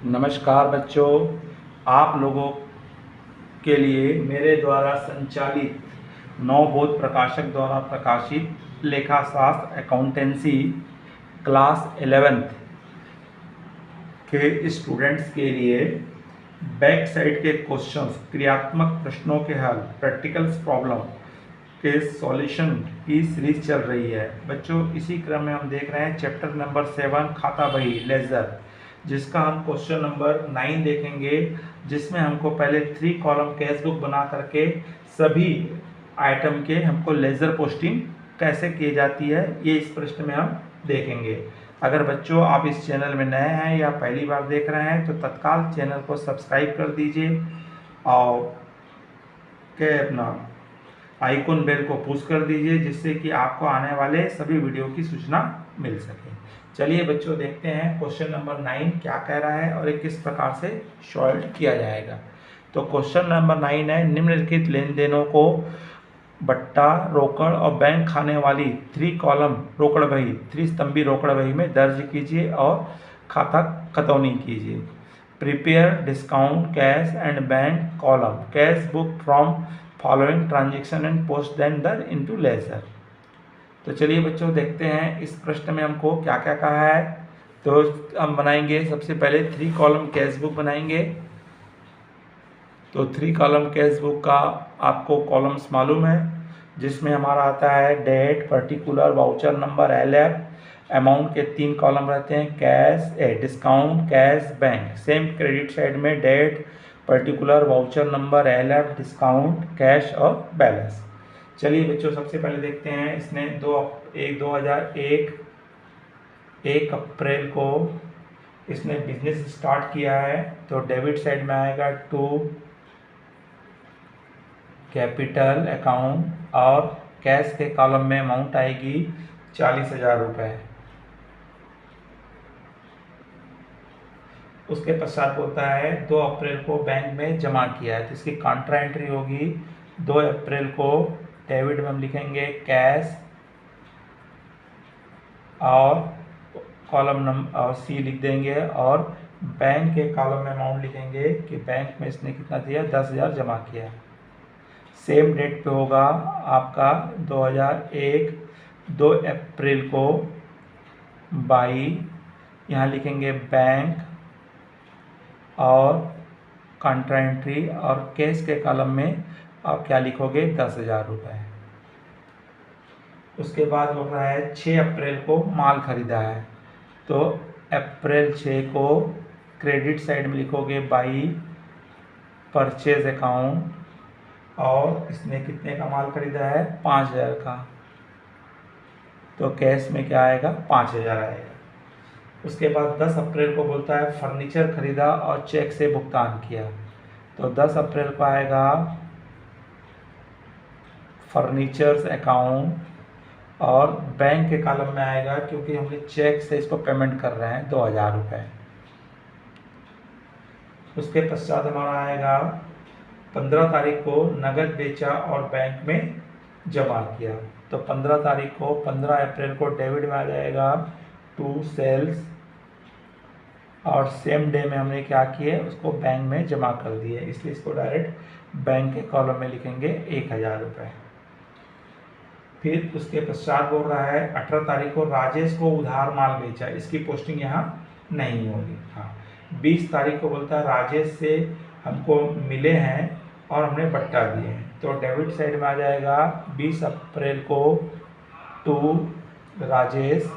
नमस्कार बच्चों, आप लोगों के लिए मेरे द्वारा संचालित नवबोध प्रकाशक द्वारा प्रकाशित लेखाशास्त्र अकाउंटेंसी क्लास 11th के स्टूडेंट्स के लिए बैक साइड के क्वेश्चंस, क्रियात्मक प्रश्नों के हल, प्रैक्टिकल्स प्रॉब्लम के सॉल्यूशन की सीरीज चल रही है। बच्चों, इसी क्रम में हम देख रहे हैं चैप्टर नंबर 7 खाता बही लेजर, जिसका हम क्वेश्चन नंबर 9 देखेंगे, जिसमें हमको पहले 3 कॉलम कैश बुक बना करके सभी आइटम के हमको लेजर पोस्टिंग कैसे की जाती है, ये इस प्रश्न में हम देखेंगे। अगर बच्चों आप इस चैनल में नए हैं या पहली बार देख रहे हैं तो तत्काल चैनल को सब्सक्राइब कर दीजिए और के अपना आइकॉन बेल को पुश कर दीजिए, जिससे कि आपको आने वाले सभी वीडियो की सूचना मिल सके। चलिए बच्चों, देखते हैं क्वेश्चन नंबर 9 क्या कह रहा है और ये किस प्रकार से सॉल्व किया जाएगा। तो क्वेश्चन नंबर 9 है, निम्नलिखित लेन देनों को बट्टा, रोकड़ और बैंक खाने वाली 3 कॉलम रोकड़ बही, 3 स्तंभी रोकड़ बही में दर्ज कीजिए और खाता खतौनी कीजिए। Prepare discount cash and bank column cash book from following transaction and post then the into ledger. तो चलिए बच्चों, देखते हैं इस प्रश्न में हमको क्या क्या कहा है। तो हम बनाएंगे सबसे पहले 3 कॉलम कैश बुक बनाएंगे। तो 3 कॉलम कैश बुक का आपको कॉलम्स मालूम है, जिसमें हमारा आता है date, particular, voucher number, LF। Amount के 3 कॉलम रहते हैं, cash, discount, cash, bank. Same credit side में date, particular, voucher number, LF, discount, cash और बैलेंस। चलिए बच्चों, सबसे पहले देखते हैं। इसने 2001 1 अप्रैल को इसने बिजनेस स्टार्ट किया है। तो डेबिट साइड में आएगा टू कैपिटल अकाउंट और कैश के कॉलम में अमाउंट आएगी 40,000 रुपये। उसके पश्चात होता है 2 अप्रैल को बैंक में जमा किया है, तो इसकी कॉन्ट्रा एंट्री होगी 2 अप्रैल को। डेबिट में हम लिखेंगे कैश और कॉलम नंबर और C लिख देंगे, और बैंक के कॉलम में अमाउंट लिखेंगे कि बैंक में इसने कितना दिया, 10,000 जमा किया। सेम डेट पे होगा आपका 2001 2 अप्रैल को बाई, यहाँ लिखेंगे बैंक और कॉन्ट्रा एंट्री, और कैश के कॉलम में आप क्या लिखोगे, 10,000 रुपये। उसके बाद हो रहा है 6 अप्रैल को माल खरीदा है। तो अप्रैल 6 को क्रेडिट साइड में लिखोगे बाई परचेज अकाउंट, और इसने कितने का माल खरीदा है, 5,000 का। तो कैश में क्या आएगा, 5,000 आएगा। उसके बाद 10 अप्रैल को बोलता है फर्नीचर खरीदा और चेक से भुगतान किया। तो 10 अप्रैल को आएगा फर्नीचर्स अकाउंट, और बैंक के कॉलम में आएगा, क्योंकि हमने चेक से इसको पेमेंट कर रहे हैं, 2,000 रुपये। उसके पश्चात हमारा आएगा 15 तारीख को नगद बेचा और बैंक में जमा किया। तो 15 तारीख को 15 अप्रैल को डेबिट में आ जाएगा टू सेल्स, और सेम डे में हमने क्या किए, उसको बैंक में जमा कर दिए, इसलिए इसको डायरेक्ट बैंक के कॉलम में लिखेंगे 1,000 रुपये। फिर उसके पश्चात बोल रहा है 18 तारीख को राजेश को उधार माल बेचा, इसकी पोस्टिंग यहाँ नहीं होगी। हाँ, 20 तारीख को बोलता है राजेश से हमको मिले हैं और हमने बट्टा दिए हैं। तो डेबिट साइड में आ जाएगा 20 अप्रैल को टू राजेश,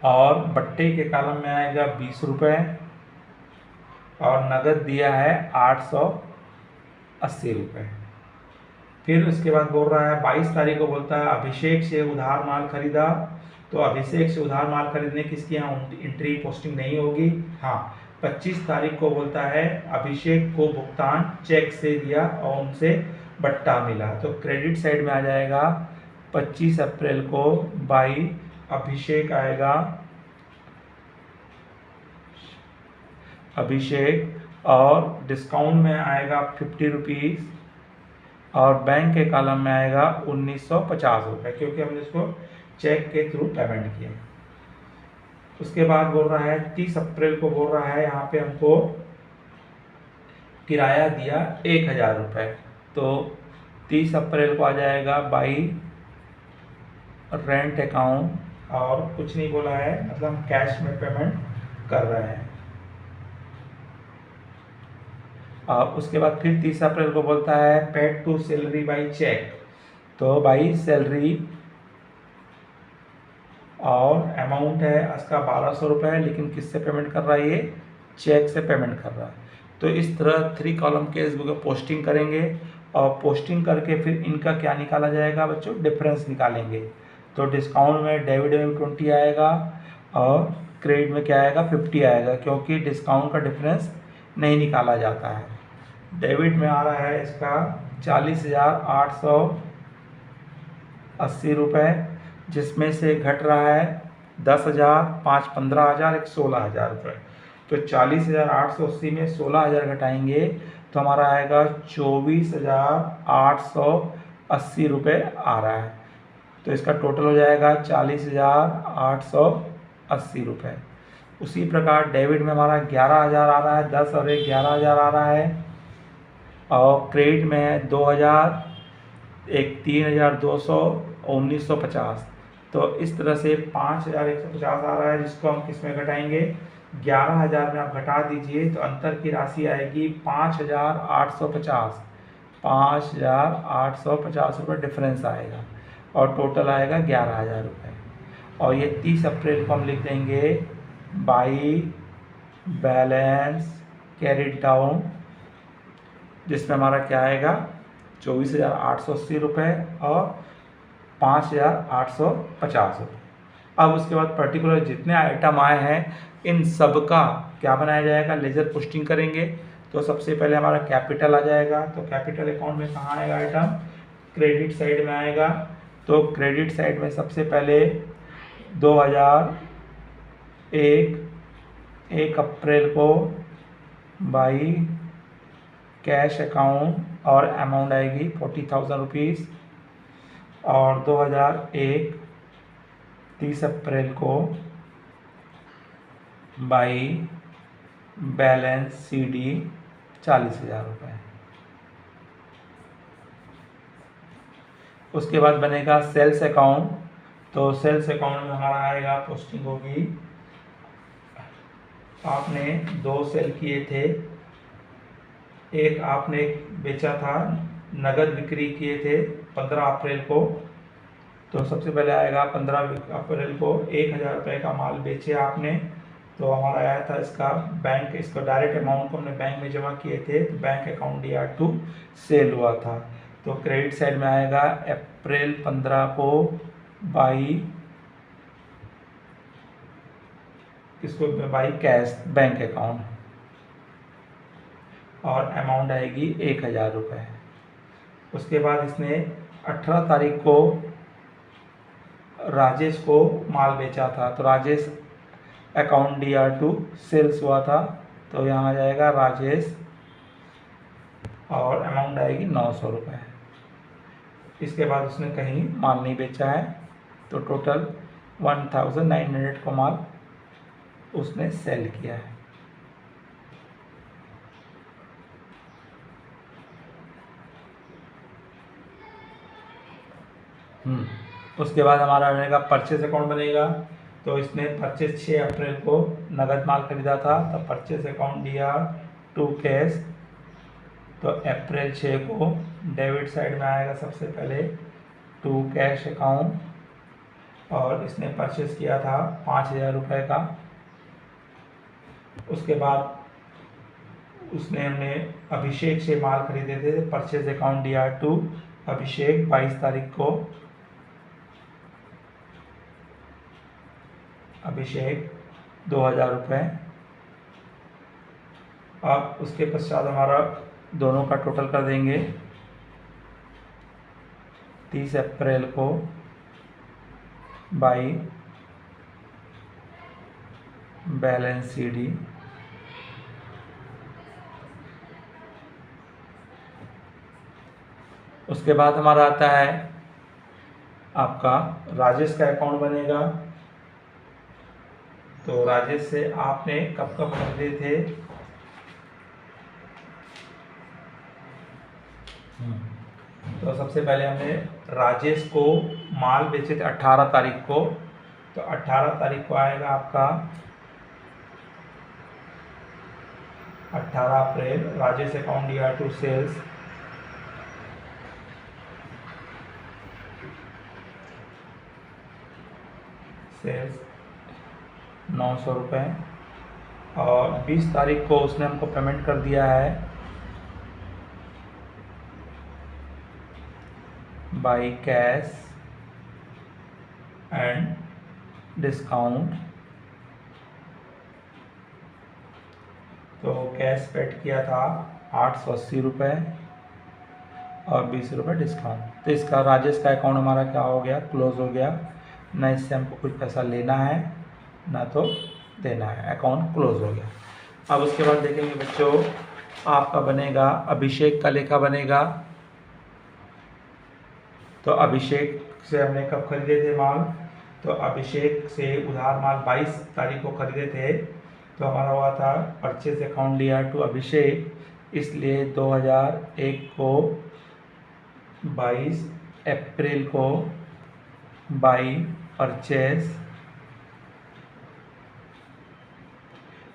और बट्टे के कॉलम में आएगा 20 रुपये, और नगद दिया है 880 रुपये। फिर उसके बाद बोल रहा है 22 तारीख को बोलता है अभिषेक से उधार माल खरीदा। तो अभिषेक से उधार माल खरीदने किसकी यहाँ एंट्री पोस्टिंग नहीं होगी। हाँ, 25 तारीख को बोलता है अभिषेक को भुगतान चेक से दिया और उनसे बट्टा मिला। तो क्रेडिट साइड में आ जाएगा 25 अप्रैल को बाई अभिषेक आएगा, अभिषेक, और डिस्काउंट में आएगा 50 रुपीज़, और बैंक के कॉलम में आएगा 1950 रुपये, क्योंकि हमने इसको चेक के थ्रू पेमेंट किया। उसके बाद बोल रहा है 30 अप्रैल को बोल रहा है यहाँ पे हमको किराया दिया 1000 रुपये। तो 30 अप्रैल को आ जाएगा बाई रेंट अकाउंट और कुछ नहीं बोला है, मतलब कैश में पेमेंट कर रहे हैं। और उसके बाद फिर 30 अप्रैल को बोलता है paid to salary by cheque. तो बाई सैलरी और अमाउंट है इसका 1200 रुपये, लेकिन किससे पेमेंट कर रहा है ये? चेक से पेमेंट कर रहा है। तो इस तरह 3 कॉलम के इस बुक में पोस्टिंग करेंगे और पोस्टिंग करके फिर इनका क्या निकाला जाएगा बच्चों? डिफरेंस निकालेंगे। तो डिस्काउंट में डेबिट में 20 आएगा और क्रेडिट में क्या आएगा? 50 आएगा, क्योंकि डिस्काउंट का डिफरेंस नहीं निकाला जाता है। डेबिट में आ रहा है इसका 40,880 रुपये, जिसमें से घट रहा है 10,000, 5 15,000, एक 16,000 रुपये। तो 40,880 में 16,000 घटाएंगे तो हमारा आएगा 24,880 रुपये आ रहा है। तो इसका टोटल हो जाएगा 40,880 रुपये। उसी प्रकार डेबिट में हमारा 11,000 आ रहा है, 10 और 1 11,000 आ रहा है। और क्रेडिट में 2,000, एक 3,200 और 1,950। तो इस तरह से 5,150 आ रहा है, जिसको हम किस में घटाएंगे? 11,000 में आप घटा दीजिए तो अंतर की राशि आएगी 5,850। 5,850 रुपये डिफरेंस आएगा और टोटल आएगा 11,000 रुपये। और ये 30 अप्रैल को हम लिख देंगे बाई बैलेंस कैरिड डाउन, जिसमें हमारा क्या आएगा? 24,880 रुपये और 5,850 रुपये। अब उसके बाद पर्टिकुलर जितने आइटम आए हैं इन सब का क्या बनाया जाएगा? लेजर पोस्टिंग करेंगे। तो सबसे पहले हमारा कैपिटल आ जाएगा। तो कैपिटल अकाउंट में कहाँ आएगा आइटम? क्रेडिट साइड में आएगा। तो क्रेडिट साइड में सबसे पहले 1 अप्रैल को बाई कैश अकाउंट और अमाउंट आएगी 40,000 रुपीज़। और 2001 30 अप्रैल को बाई बैलेंस CD 40,000 रुपये। उसके बाद बनेगा सेल्स अकाउंट। तो सेल्स अकाउंट में हमारा आएगा पोस्टिंग होगी, आपने 2 सेल किए थे, एक आपने बेचा था, नगद बिक्री किए थे 15 अप्रैल को। तो सबसे पहले आएगा 15 अप्रैल को 1,000 रुपये का माल बेचे आपने। तो हमारा आया था इसका बैंक, इसको डायरेक्ट अमाउंट को हमने बैंक में जमा किए थे, तो बैंक अकाउंट DR2 सेल हुआ था। तो क्रेडिट साइड में आएगा अप्रैल 15 को बाई इसको बाई कैश बैंक अकाउंट और अमाउंट आएगी 1,000 रुपये। उसके बाद इसने 18 तारीख को राजेश को माल बेचा था। तो राजेश अकाउंट DR2 सेल्स हुआ था। तो यहाँ आ जाएगा राजेश और अमाउंट आएगी 900 रुपये। इसके बाद उसने कहीं माल नहीं बेचा है, तो टोटल 1,900 को माल उसने सेल किया है। उसके बाद हमारा बनेगा परचेज अकाउंट बनेगा। तो इसने परचेज 6 अप्रैल को नगद माल खरीदा था, तो परचेज अकाउंट DR2 कैश। तो अप्रैल 6 को डेबिट साइड में आएगा सबसे पहले 2 कैश अकाउंट और इसने परचेज किया था 5,000 रुपये का। उसके बाद उसने हमने अभिषेक से माल खरीदे थे, परचेज अकाउंट DR2 अभिषेक 22 तारीख को, अभिषेक 2,000 रुपये। अब उसके पश्चात हमारा दोनों का टोटल कर देंगे 30 अप्रैल को बाई बैलेंस CD। उसके बाद हमारा आता है आपका राजेश का अकाउंट बनेगा तो राजेश से आपने कब कब खरीदे थे? तो सबसे पहले हमने राजेश को माल बेचे थे 18 तारीख को, तो 18 तारीख को आएगा आपका 18 अप्रैल। Rajesh account year to sales, sales 900 रुपये, और 20 तारीख को उसने हमको पेमेंट कर दिया है बाई कैश एंड डिस्काउंट। तो कैश पेड किया था 880 रुपये और 20 रुपये डिस्काउंट। तो इसका राजेश का अकाउंट हमारा क्या हो गया, क्लोज हो गया। ना इससे हमको कुछ पैसा लेना है ना तो देना है, अकाउंट क्लोज हो गया। अब उसके बाद देखेंगे बच्चों, आपका बनेगा अभिषेक का लेखा बनेगा। तो अभिषेक से हमने कब खरीदे थे माल, तो अभिषेक से उधार माल 22 तारीख को खरीदे थे। तो हमारा हुआ था परचेज अकाउंट लिया टू अभिषेक, इसलिए 2001 को 22 अप्रैल को बाई परचेज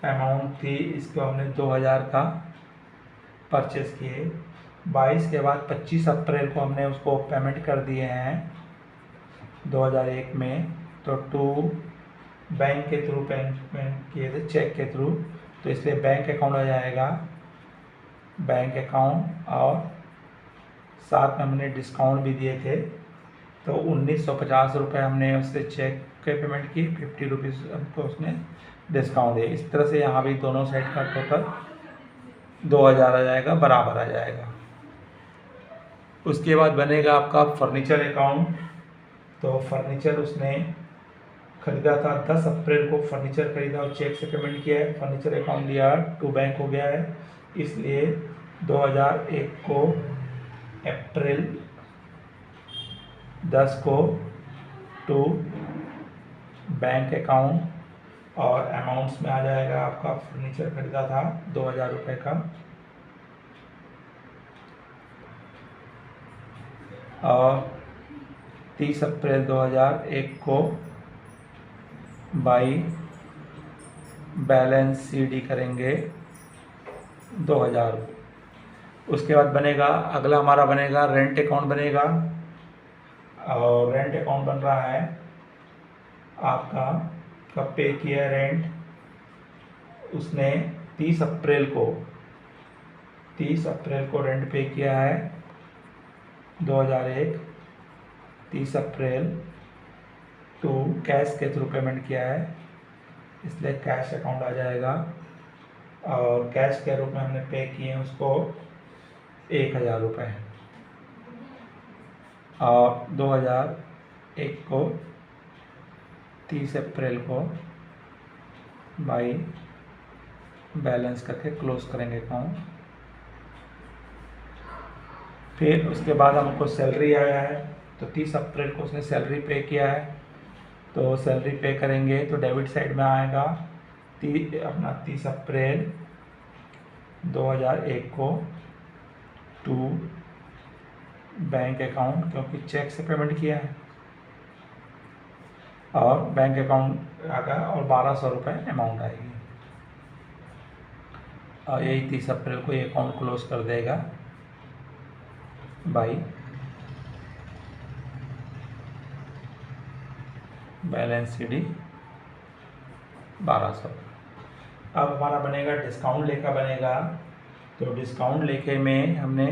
अमाउंट थी, इसको हमने 2000 का परचेज किए। 22 के बाद 25 अप्रैल को हमने उसको पेमेंट कर दिए हैं 2001 में। तो टू बैंक के थ्रू पेमेंट किए थे, चेक के थ्रू, तो इसलिए बैंक अकाउंट आ जाएगा, बैंक अकाउंट। और साथ में हमने डिस्काउंट भी दिए थे, तो 1950 रुपये हमने उससे चेक के पेमेंट की, 50 रुपीज़ हमको उसने डिस्काउंट दिया। इस तरह से यहाँ भी दोनों साइड का टोटल 2000 आ जाएगा, बराबर आ जाएगा। उसके बाद बनेगा आपका फर्नीचर अकाउंट। तो फर्नीचर उसने खरीदा था 10 अप्रैल को, फर्नीचर खरीदा और चेक से पेमेंट किया है। फर्नीचर अकाउंट लिया टू बैंक हो गया है, इसलिए 2001 को अप्रैल 10 को टू बैंक अकाउंट, और अमाउंट्स में आ जाएगा आपका फर्नीचर खरीदा था 2000 रुपये का, और 30 अप्रैल 2001 को बाई बैलेंस सीडी करेंगे 2000। उसके बाद बनेगा अगला हमारा बनेगा रेंट अकाउंट बनेगा, और रेंट अकाउंट बन रहा है आपका, कब पे किया रेंट, उसने 30 अप्रैल को रेंट पे किया है 2001, 30 अप्रैल टू कैश के थ्रू पेमेंट किया है, इसलिए कैश अकाउंट आ जाएगा। और कैश के रूप में हमने पे किए हैं उसको 1000 रुपये, और 2001 को 30 अप्रैल को बाई बैलेंस करके क्लोज करेंगे अकाउंट। फिर उसके बाद हमको सैलरी आया है, तो 30 अप्रैल को उसने सैलरी पे किया है, तो सैलरी पे करेंगे तो डेबिट साइड में आएगा अपना 30 अप्रैल 2001 को टू बैंक अकाउंट, क्योंकि चेक से पेमेंट किया है, और बैंक अकाउंट आएगा और 1200 रुपये अमाउंट आएगी, और यही 30 अप्रैल को ये अकाउंट क्लोज कर देगा बाई बैलेंस सीडी 1200। अब हमारा बनेगा डिस्काउंट लेखा बनेगा। तो डिस्काउंट लेखे में हमने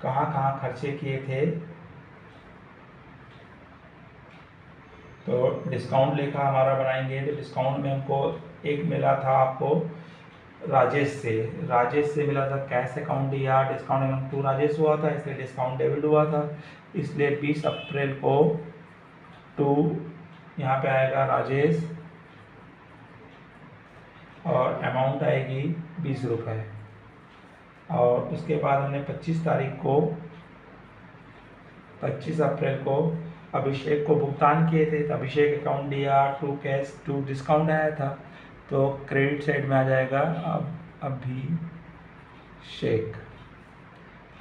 कहाँ कहाँ खर्चे किए थे, तो डिस्काउंट लेखा हमारा बनाएंगे। तो डिस्काउंट में हमको एक मिला था आपको राजेश से मिला था कैश अकाउंट या डिस्काउंट अमाउंट टू राजेश हुआ था, इसलिए डिस्काउंट डेबिट हुआ था, इसलिए 20 अप्रैल को टू यहाँ पे आएगा राजेश, और अमाउंट आएगी 20 रुपये। और उसके बाद हमने 25 अप्रैल को अभिषेक को भुगतान किए थे, तो अभिषेक अकाउंट दिया, टू कैश टू डिस्काउंट आया था, तो क्रेडिट साइड में आ जाएगा अब अभिषेक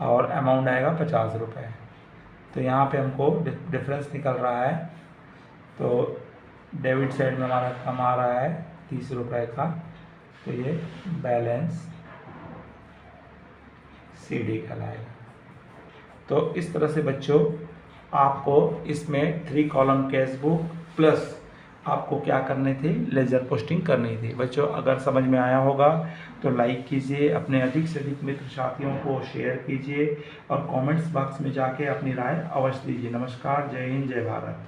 और अमाउंट आएगा 50 रुपये। तो यहाँ पे हमको डिफरेंस निकल रहा है। तो डेबिट साइड में हमारा कम आ रहा है 30 रुपये का, तो ये बैलेंस CD कहलाएगा। तो इस तरह से बच्चों आपको इसमें 3 कॉलम कैश बुक प्लस आपको क्या करने थे, लेजर पोस्टिंग करनी थी। बच्चों अगर समझ में आया होगा तो लाइक कीजिए, अपने अधिक से अधिक मित्र साथियों को शेयर कीजिए और कमेंट्स बॉक्स में जाके अपनी राय अवश्य दीजिए। नमस्कार, जय हिंद, जय भारत।